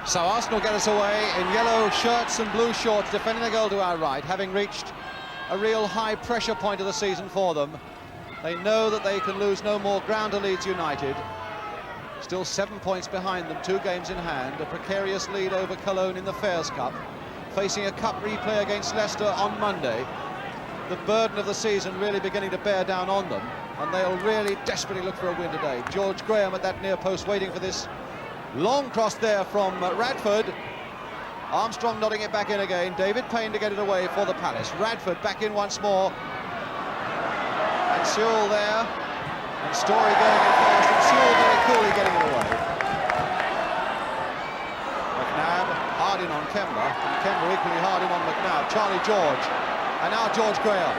So Arsenal get us away in yellow shirts and blue shorts, defending the goal to our right, having reached a real high pressure point of the season for them. They know that they can lose no more ground to Leeds United. Still 7 points behind them, 2 games in hand, a precarious lead over Cologne in the Fairs Cup, facing a cup replay against Leicester on Monday. The burden of the season really beginning to bear down on them, and they'll really desperately look for a win today. George Graham at that near post waiting for this long cross there from Radford. Armstrong nodding it back in again. David Payne to get it away for the Palace. Radford back in once more. And Sewell there. And Story going in fast, and Sewell very coolly getting it away. McNabb hard in on Kemba, and Kemba equally hard in on McNabb. Charlie George, and now George Graham.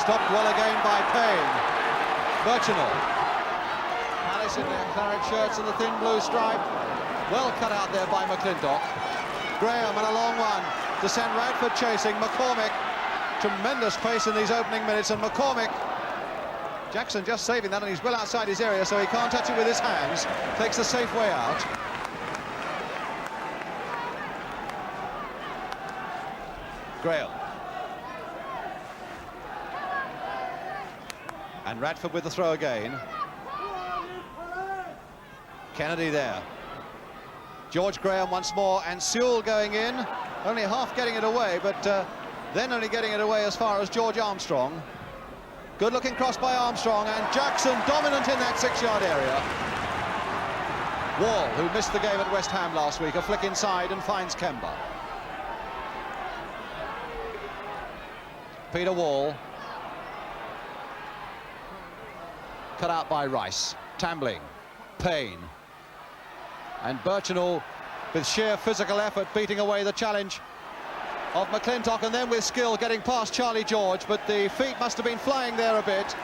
Stopped well again by Payne. Birchinall. Palace in their claret shirts and the thin blue stripe. Well cut out there by McClintock. Graham and a long one to send Radford chasing. McCormick. Tremendous pace in these opening minutes, and McCormick. Jackson just saving that, and he's well outside his area, so he can't touch it with his hands. Takes the safe way out. Graham. And Radford with the throw again. Kennedy there. George Graham once more, and Sewell going in. Only half getting it away, but then only getting it away as far as George Armstrong. Good looking cross by Armstrong, and Jackson dominant in that 6-yard area. Wall, who missed the game at West Ham last week, a flick inside and finds Kemba. Peter Wall. Cut out by Rice. Tambling. Payne. And Birchinall, with sheer physical effort, beating away the challenge of McClintock, and then with skill getting past Charlie George, but the feet must have been flying there a bit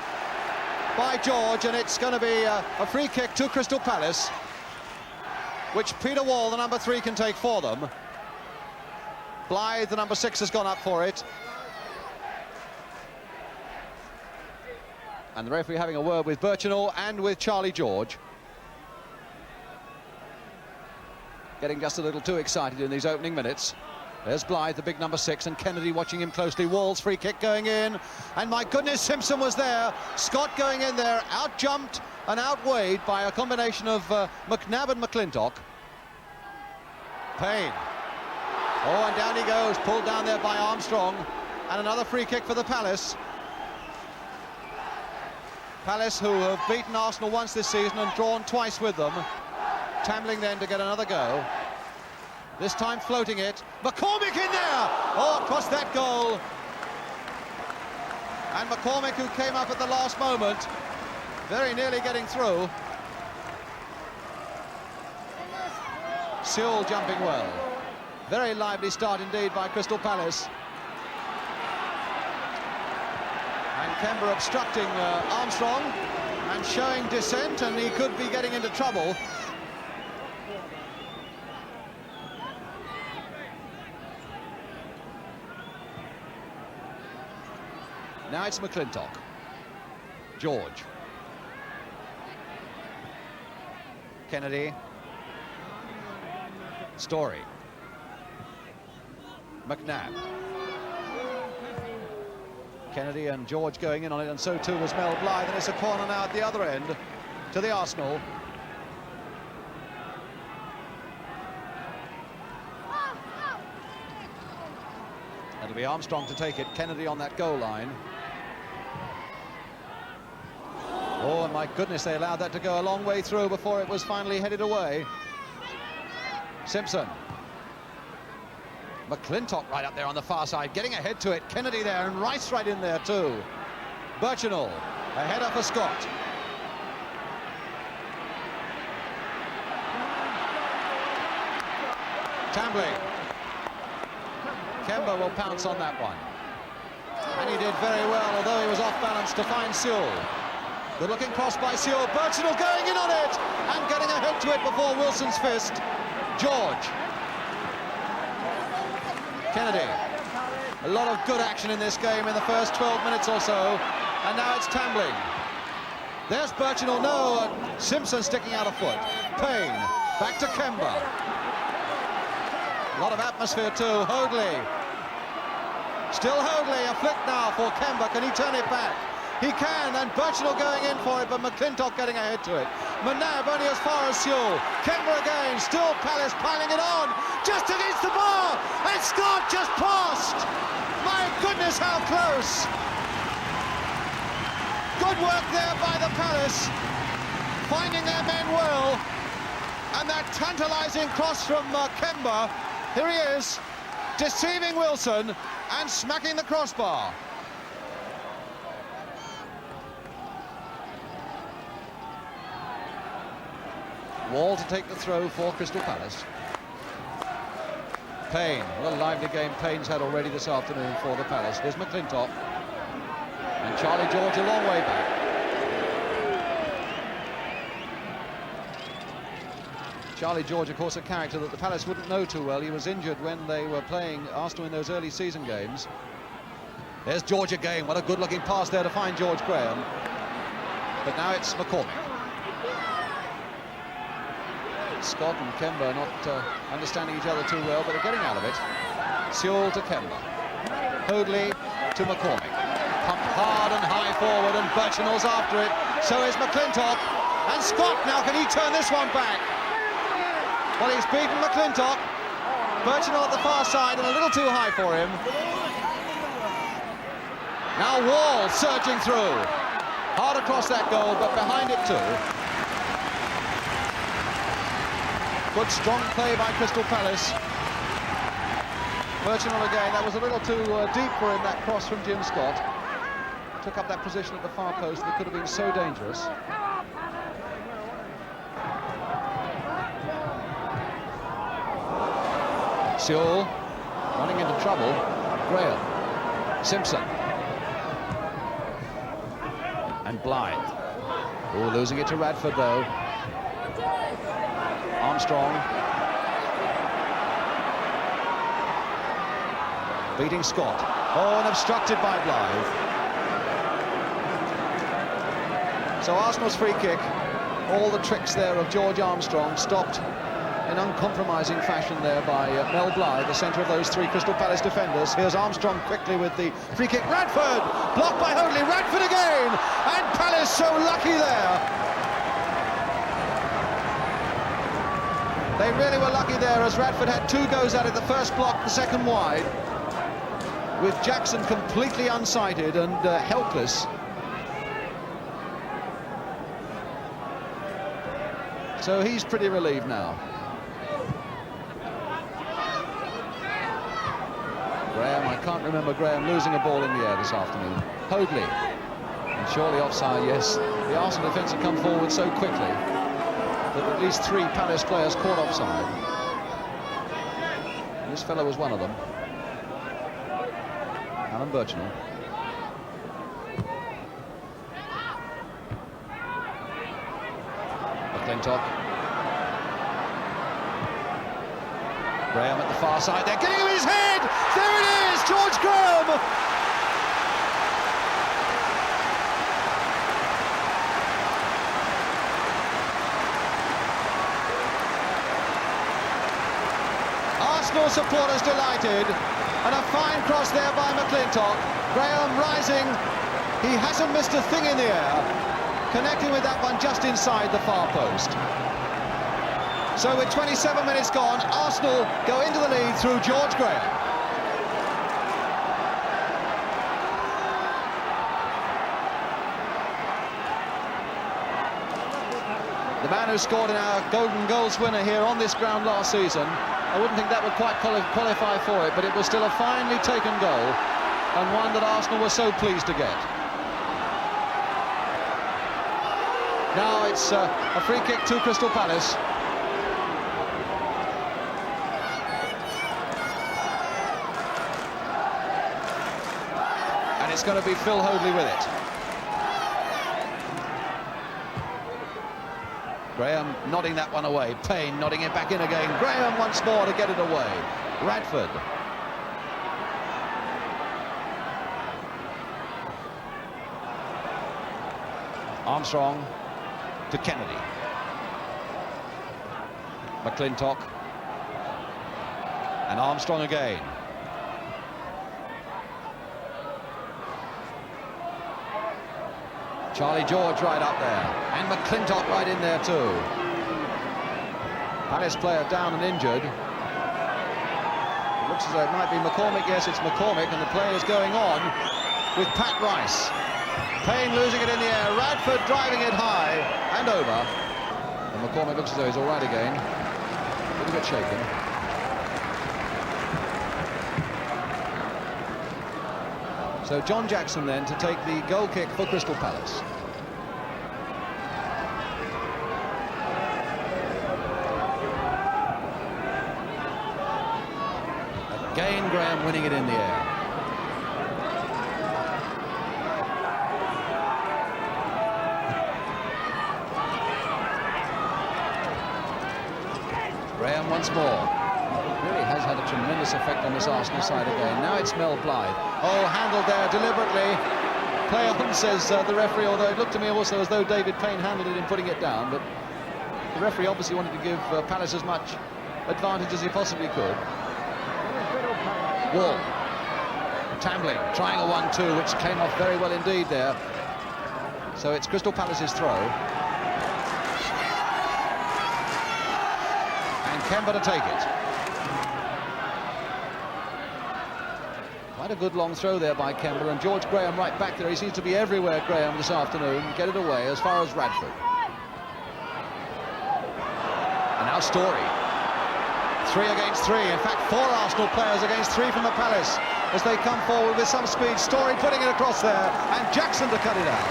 by George, and it's going to be a free kick to Crystal Palace, which Peter Wall, the number 3, can take for them. Blythe, the number 6, has gone up for it. And the referee having a word with Birchinall and with Charlie George. Getting just a little too excited in these opening minutes. There's Blythe, the big number 6, and Kennedy watching him closely. Wall's free kick going in, and my goodness, Simpson was there. Scott going in there, out-jumped and outweighed by a combination of McNabb and McClintock. Payne. Oh, and down he goes, pulled down there by Armstrong, and another free kick for the Palace. Palace, who have beaten Arsenal once this season and drawn twice with them. Tambling then to get another go. This time floating it. McCormick in there! Oh, across that goal. And McCormick, who came up at the last moment, very nearly getting through. Sewell jumping well. Very lively start indeed by Crystal Palace. And Kemba obstructing Armstrong and showing dissent, and he could be getting into trouble. Now it's McClintock. George. Kennedy. Story. McNabb. Kennedy and George going in on it, and so too was Mel Blythe, and it's a corner now at the other end to the Arsenal. It'll be Armstrong to take it. Kennedy on that goal line. Oh, and my goodness, they allowed that to go a long way through before it was finally headed away. Simpson. McClintock right up there on the far side, getting ahead to it. Kennedy there, and Rice right in there too. Birchinall, a header for Scott. Tambling. Kemba will pounce on that one. And he did very well, although he was off balance, to find Sewell. Good looking cross by Sewell. Birchinall going in on it and getting ahead to it before Wilson's fist. George. Kennedy. A lot of good action in this game in the first 12 minutes or so. And now it's Tambling. There's Birchinall. No, Simpson sticking out a foot. Payne. Back to Kemba. A lot of atmosphere too. Hoadley. Still Hoadley, a flick now for Kemba. Can he turn it back? He can, and Birchnell going in for it, but McClintock getting ahead to it. Manab only as far as Sewell. Kemba again, still Palace piling it on, just against the bar, and Scott just passed. My goodness, how close. Good work there by the Palace, finding their men well, and that tantalising cross from Kemba. Here he is, deceiving Wilson and smacking the crossbar. Wall to take the throw for Crystal Palace. Payne, what a lively game Payne's had already this afternoon for the Palace. Here's McClintock. And Charlie George a long way back. Charlie George, of course, a character that the Palace wouldn't know too well. He was injured when they were playing Arsenal in those early season games. There's George again. What a good-looking pass there to find George Graham. But now it's McCormick. Scott and Kemba not understanding each other too well, but they're getting out of it. Sewell to Kemba. Hoadley to McCormick. Pumped hard and high forward, and Birchnell's after it. So is McClintock. And Scott now, can he turn this one back? Well, he's beaten McClintock. Birchnell at the far side and a little too high for him. Now Wall surging through. Hard across that goal, but behind it too. Good strong play by Crystal Palace. Birchnell again, that was a little too deep for him, that cross from Jim Scott. Took up that position at the far post that could have been so dangerous. Sewell running into trouble. Graham. Simpson. And Blythe. Oh, losing it to Radford though. Armstrong. Beating Scott. Oh, and obstructed by Blythe. So Arsenal's free kick. All the tricks there of George Armstrong stopped in uncompromising fashion there by Mel Blythe, the centre of those three Crystal Palace defenders. Here's Armstrong quickly with the free kick. Radford! Blocked by Hoadley. Radford again! And Palace so lucky there. They really were lucky there, as Radford had two goes at it. The first block, the second wide, with Jackson completely unsighted and helpless. So he's pretty relieved now. Graham, I can't remember Graham losing a ball in the air this afternoon. Hoadley, and surely offside, yes. The Arsenal defence had come forward so quickly that at least three Palace players caught offside. And this fellow was one of them. Alan Birchnell. McClintock. Graham at the far side, they're getting him in his head! There it is, George Graham! Arsenal supporters delighted, and a fine cross there by McClintock. Graham rising, he hasn't missed a thing in the air, connecting with that one just inside the far post. So with 27 minutes gone, Arsenal go into the lead through George Graham. The man who scored in our Golden Goals winner here on this ground last season, I wouldn't think that would quite qualify for it, but it was still a finely taken goal, and one that Arsenal were so pleased to get. Now it's a free kick to Crystal Palace. And it's going to be Phil Hoadley with it. Graham nodding that one away. Payne nodding it back in again. Graham once more to get it away. Radford. Armstrong to Kennedy. McClintock. And Armstrong again. Charlie George right up there. And McClintock right in there too. Palace player down and injured. It looks as though it might be McCormick. Yes, it's McCormick, and the play is going on with Pat Rice. Payne losing it in the air. Radford driving it high and over. And McCormick looks as though he's all right again. A little bit shaken. So John Jackson then to take the goal kick for Crystal Palace. Again, Graham winning it in the air. Graham once more. Really has had a tremendous effect on this Arsenal side again. Now it's Mel Blythe. Oh, handled there deliberately. Play on, says the referee, although it looked to me also as though David Payne handled it in putting it down, but the referee obviously wanted to give Palace as much advantage as he possibly could. Wall. Tambling, trying a 1-2, which came off very well indeed there. So it's Crystal Palace's throw. And Kemba to take it. Quite a good long throw there by Kemba, and George Graham right back there. He seems to be everywhere, Graham, this afternoon. Get it away as far as Radford. And now Story. 3 against 3. In fact, 4 Arsenal players against 3 from the Palace as they come forward with some speed. Story putting it across there, and Jackson to cut it out.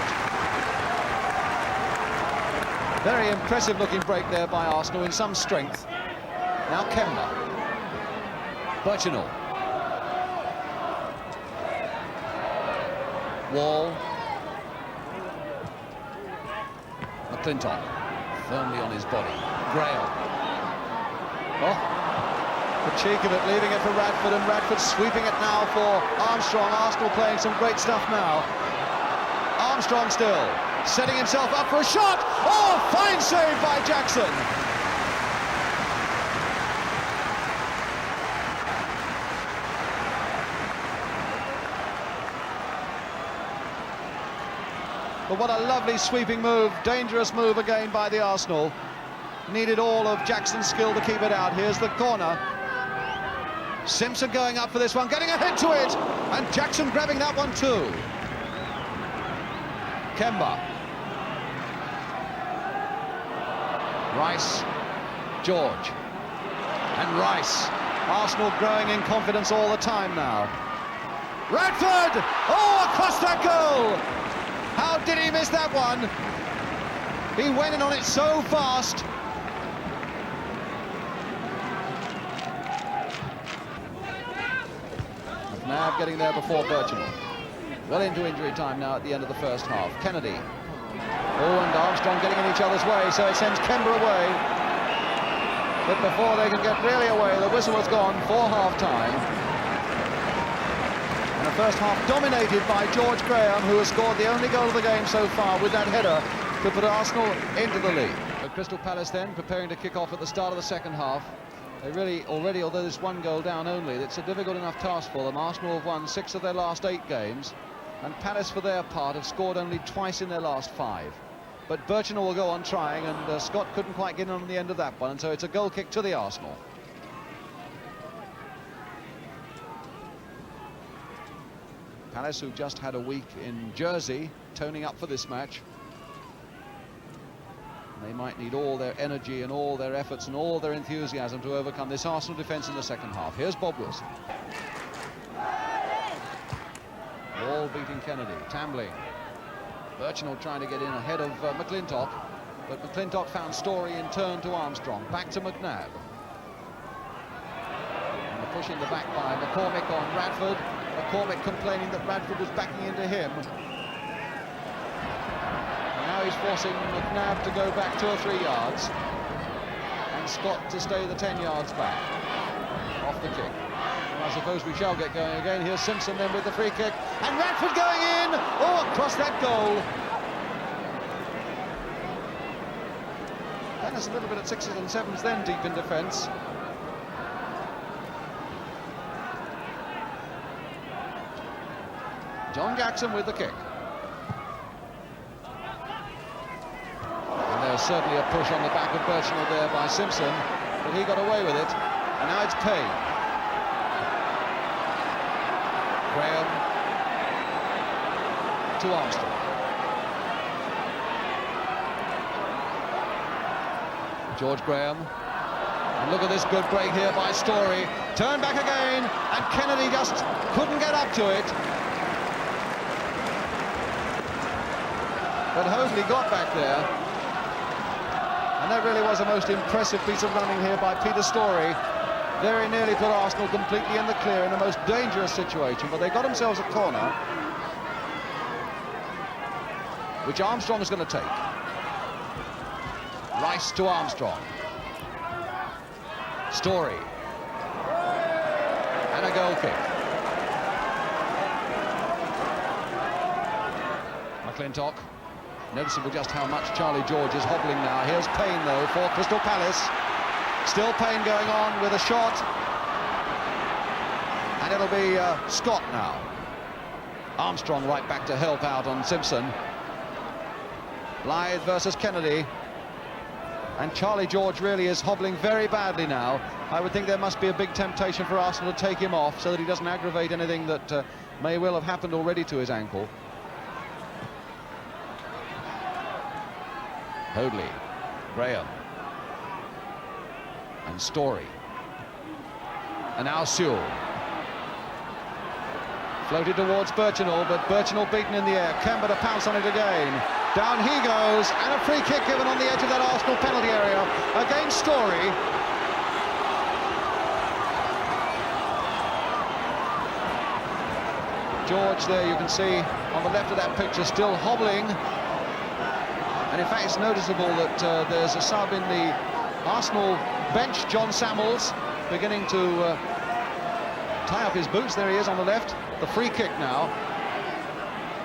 Very impressive looking break there by Arsenal in some strength. Now Kemba. Birchinall. Wall. McClintock firmly on his body. Graham. Oh, the cheek of it, leaving it for Radford, and Radford sweeping it now for Armstrong. Arsenal playing some great stuff now. Armstrong still setting himself up for a shot. Oh, fine save by Jackson. But what a lovely sweeping move, dangerous move again by the Arsenal. Needed all of Jackson's skill to keep it out. Here's the corner. Simpson going up for this one, getting ahead to it, and Jackson grabbing that one too. Kemba. Rice. George. And Rice. Arsenal growing in confidence all the time now. Radford! Oh, across that goal! How did he miss that one? He went in on it so fast. McNabb getting there before Birchinall. Well into injury time now at the end of the first half. Kennedy. Oh, and Armstrong getting in each other's way, so it sends Kemba away. But before they can get really away, the whistle has gone for half-time. And the first half dominated by George Graham, who has scored the only goal of the game so far with that header to put Arsenal into the lead. But Crystal Palace then preparing to kick off at the start of the second half. They really already, although there's 1 goal down only, it's a difficult enough task for them. Arsenal have won 6 of their last 8 games, and Palace for their part have scored only twice in their last 5. But Birchinall will go on trying, and Scott couldn't quite get in on the end of that one, and so it's a goal kick to the Arsenal. Palace, who just had a week in Jersey, toning up for this match. They might need all their energy and all their efforts and all their enthusiasm to overcome this Arsenal defence in the second half. Here's Bob Wilson. Wall beating Kennedy, Tambling. Birchinall trying to get in ahead of McClintock, but McClintock found Story in turn to Armstrong. Back to McNabb. And a push in the back by McCormick on Radford. McCormick complaining that Radford was backing into him. And now he's forcing McNabb to go back 2 or 3 yards, and Scott to stay the 10 yards back off the kick. And I suppose we shall get going again. Here's Simpson then with the free kick, and Radford going in. Oh, across that goal. Dennis a little bit at 6s and 7s then, deep in defence. John Jackson with the kick. And there's certainly a push on the back of Birchnell there by Simpson, but he got away with it. And now it's Payne. Graham to Armstrong. George Graham. And look at this good break here by Story. Turn back again, and Kennedy just couldn't get up to it. But Hoadley got back there, and that really was a most impressive piece of running here by Peter Story. Very nearly put Arsenal completely in the clear in the most dangerous situation, but they got themselves a corner, which Armstrong is going to take. Rice to Armstrong. Story. And a goal kick. McClintock. Noticeable just how much Charlie George is hobbling now. Here's Payne, though, for Crystal Palace. Still Payne going on with a shot. And it'll be Scott now. Armstrong right back to help out on Simpson. Blythe versus Kennedy. And Charlie George really is hobbling very badly now. I would think there must be a big temptation for Arsenal to take him off so that he doesn't aggravate anything that may well have happened already to his ankle. Hoadley, Graham, and Story. And now Sewell. Floated towards Birchnell, but Birchnell beaten in the air. Kemba to pounce on it again. Down he goes, and a free kick given on the edge of that Arsenal penalty area against Story. George there, you can see on the left of that picture, still hobbling. And in fact, it's noticeable that there's a sub in the Arsenal bench, John Samuels, beginning to tie up his boots. There he is on the left. The free kick now.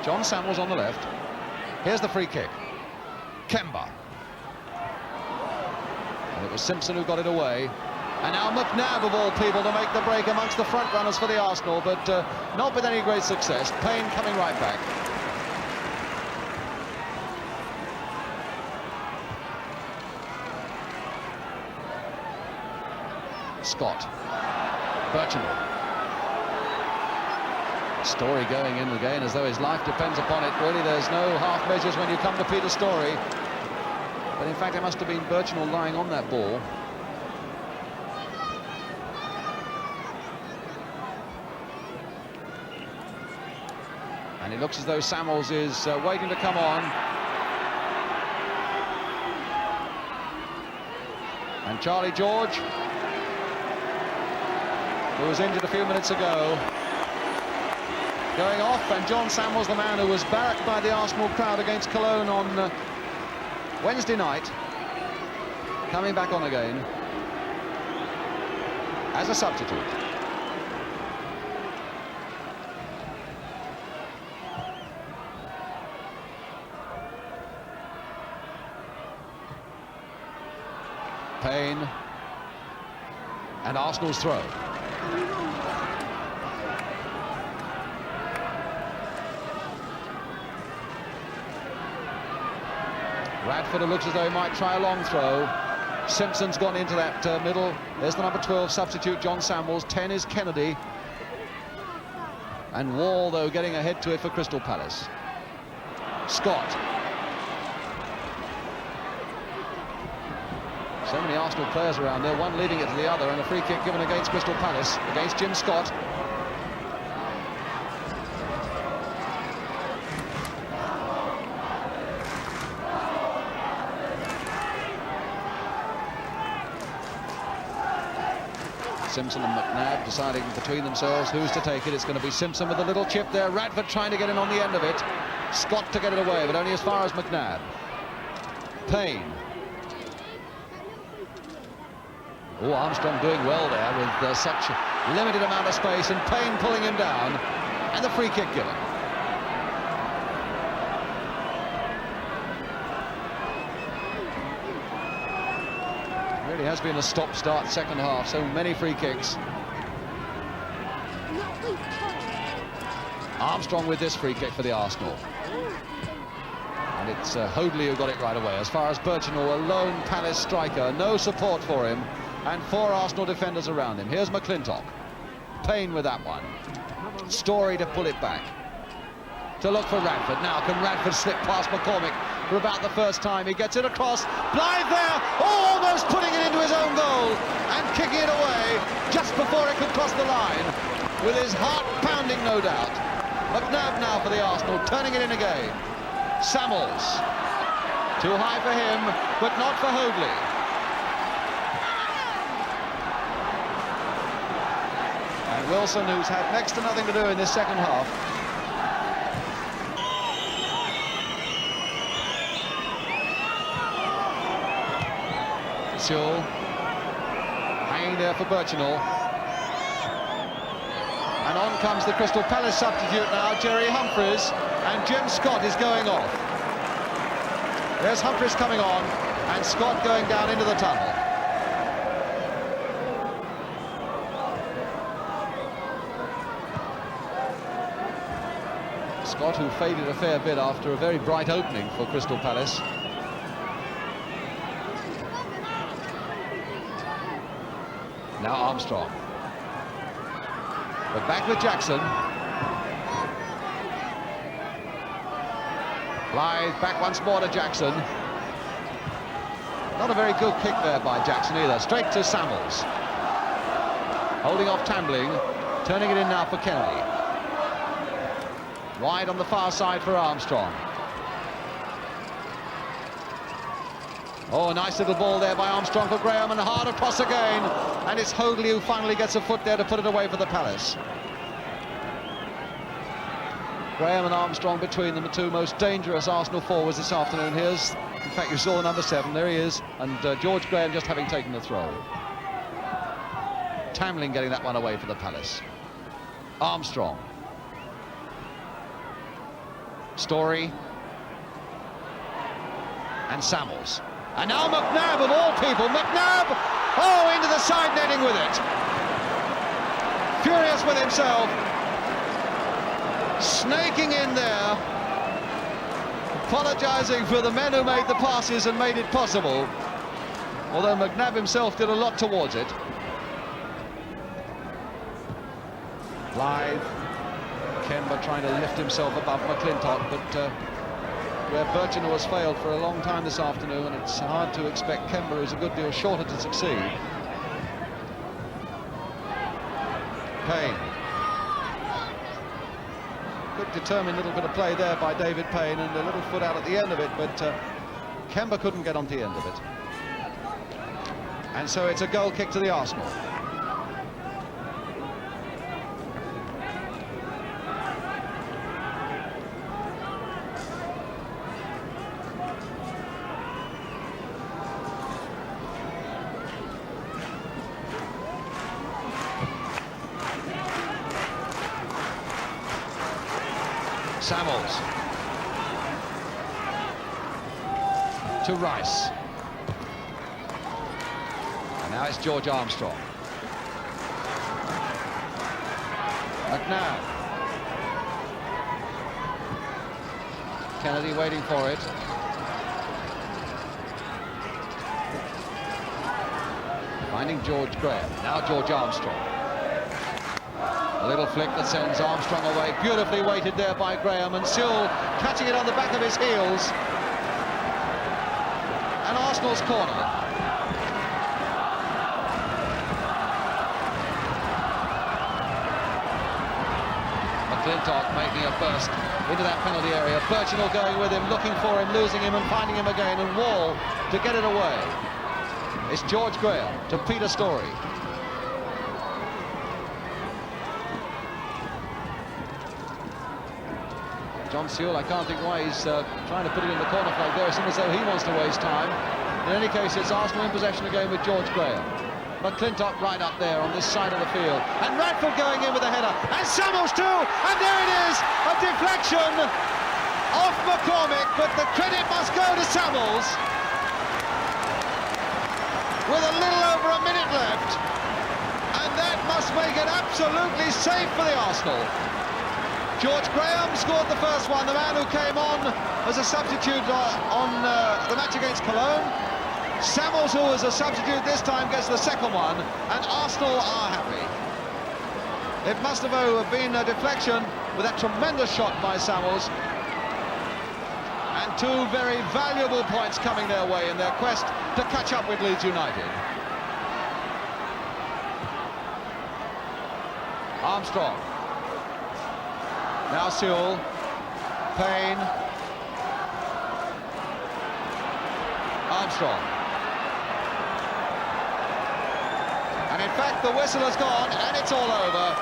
John Samuels on the left. Here's the free kick. Kemba. And it was Simpson who got it away. And now McNabb, of all people, to make the break amongst the front runners for the Arsenal, but not with any great success. Payne coming right back. Scott. Birchnell. Story going in again as though his life depends upon it. Really, there's no half measures when you come to Peter Story. But in fact, it must have been Birchnell lying on that ball. And it looks as though Samuels is waiting to come on. And Charlie George, who was injured a few minutes ago, going off, and John Samuels, the man who was barracked by the Arsenal crowd against Cologne on Wednesday night, coming back on again as a substitute. Payne, and Arsenal's throw. Radford, who looks as though he might try a long throw. Simpson's gone into that middle. There's the number 12 substitute, John Samuels. 10 is Kennedy. And Wall, though, getting ahead to it for Crystal Palace. Scott. So many Arsenal players around there, one leading it to the other, and a free kick given against Crystal Palace, against Jim Scott. Simpson and McNabb deciding between themselves who's to take it. It's going to be Simpson with a little chip there. Radford trying to get in on the end of it. Scott to get it away, but only as far as McNabb. Payne. Oh, Armstrong doing well there with such a limited amount of space, and Payne pulling him down, and the free kick given. Really has been a stop-start second half, so many free kicks. Armstrong with this free kick for the Arsenal. And it's Hoadley who got it right away. As far as Birchinall, a lone Palace striker, no support for him, and 4 Arsenal defenders around him. Here's McClintock. Payne with that one. Story to pull it back. To look for Radford. Now, can Radford slip past McCormick for about the first time? He gets it across. Blythe there, almost putting it into his own goal and kicking it away just before it could cross the line, with his heart pounding, no doubt. McNabb now for the Arsenal, turning it in again. Samuels. Too high for him, but not for Hoadley. And Wilson, who's had next to nothing to do in this second half. Sewell hanging there for Birchinall, and on comes the Crystal Palace substitute now, Jerry Humphreys, and Jim Scott is going off. There's Humphreys coming on, and Scott going down into the tunnel. Scott, who faded a fair bit after a very bright opening for Crystal Palace. Now Armstrong. But back with Jackson. Blythe back once more to Jackson. Not a very good kick there by Jackson either. Straight to Samuels. Holding off Tambling. Turning it in now for Kennedy. Wide on the far side for Armstrong. Oh, a nice little ball there by Armstrong for Graham, and hard across again. And it's Hoadley who finally gets a foot there to put it away for the Palace. Graham and Armstrong between them, the 2 most dangerous Arsenal forwards this afternoon. Here's, in fact, you saw the number 7, there he is, and George Graham just having taken the throw. Tamlin getting that one away for the Palace. Armstrong. Story. And Samuels. And now McNabb, of all people, McNabb! Oh, into the side netting with it. Furious with himself. Snaking in there. Apologising for the men who made the passes and made it possible. Although McNabb himself did a lot towards it. Blythe. Kemba trying to lift himself above McClintock, but where Birchinall has failed for a long time this afternoon, and it's hard to expect Kemba, who's a good deal shorter, to succeed. Payne. Good determined little bit of play there by David Payne, and a little foot out at the end of it, but Kemba couldn't get on the end of it. And so it's a goal kick to the Arsenal. Samuels to Rice, and now it's George Armstrong. McNabb. Kennedy waiting for it. Finding George Graham. Now George Armstrong. A little flick that sends Armstrong away. Beautifully weighted there by Graham, and Sewell catching it on the back of his heels. And Arsenal's corner. McClintock making a burst into that penalty area. Birchinall going with him, looking for him, losing him and finding him again, and Wall to get it away. It's George Graham to Peter Story. John Sewell, I can't think why he's trying to put it in the corner flag there. It's almost as though he wants to waste time. In any case, it's Arsenal in possession again with George Graham. McClintock right up there on this side of the field. And Radford going in with a header. And Samuels too! And there it is! A deflection off McCormick, but the credit must go to Samuels. with a little over a minute left, and that must make it absolutely safe for the Arsenal. George Graham scored the first one, the man who came on as a substitute on the match against Cologne. Samuels, who was a substitute this time, gets the second one, and Arsenal are happy. It must have been a deflection with that tremendous shot by Samuels. And two very valuable points coming their way in their quest to catch up with Leeds United. Armstrong. Now Sewell. Payne. Armstrong. And in fact, the whistle has gone, and it's all over.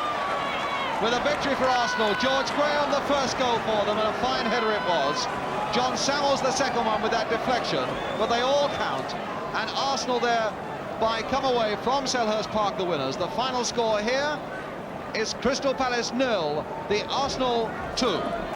With a victory for Arsenal. George Graham, the first goal for them, and a fine header it was. John Samuels, the second one, with that deflection. But they all count. And Arsenal thereby come away from Selhurst Park the winners. The final score here is Crystal Palace 0, the Arsenal 2.